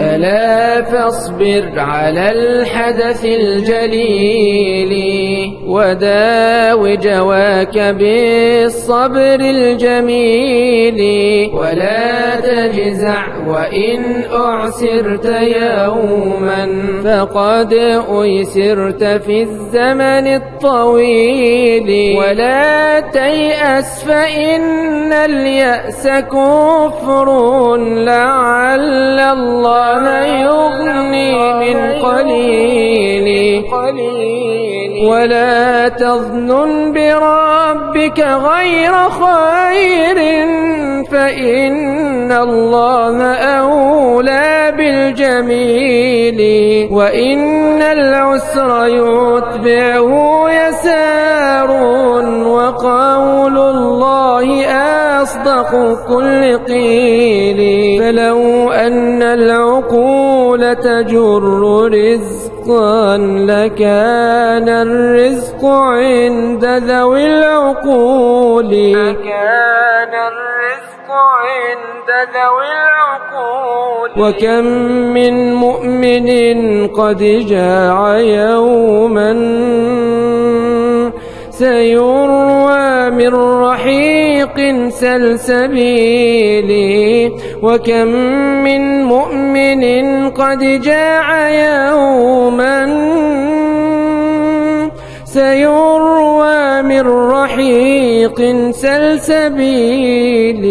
ألا فاصبر على الحدث الجليل وداو جواك بالصبر الجميل ولا تجزع وإن أعسرت يوما فقد أيسرت في الزمن الطويل ولا تيأس فإن اليأس كفر لعل الله يغني من قليل ولا تظنن بربك غير خير فإن الله أولى بالجميل وإن العسر يتبعه يسار وقول الله أصدق كل قيل فلو أن العقول تجر رزقا لكان الرزق عند ذوي العقول وكم من مؤمن قد جاع يوما سيروى من رحيق سلسبيل وكم من مؤمن قد جاع يوما سيروى من رحيق سلسبيل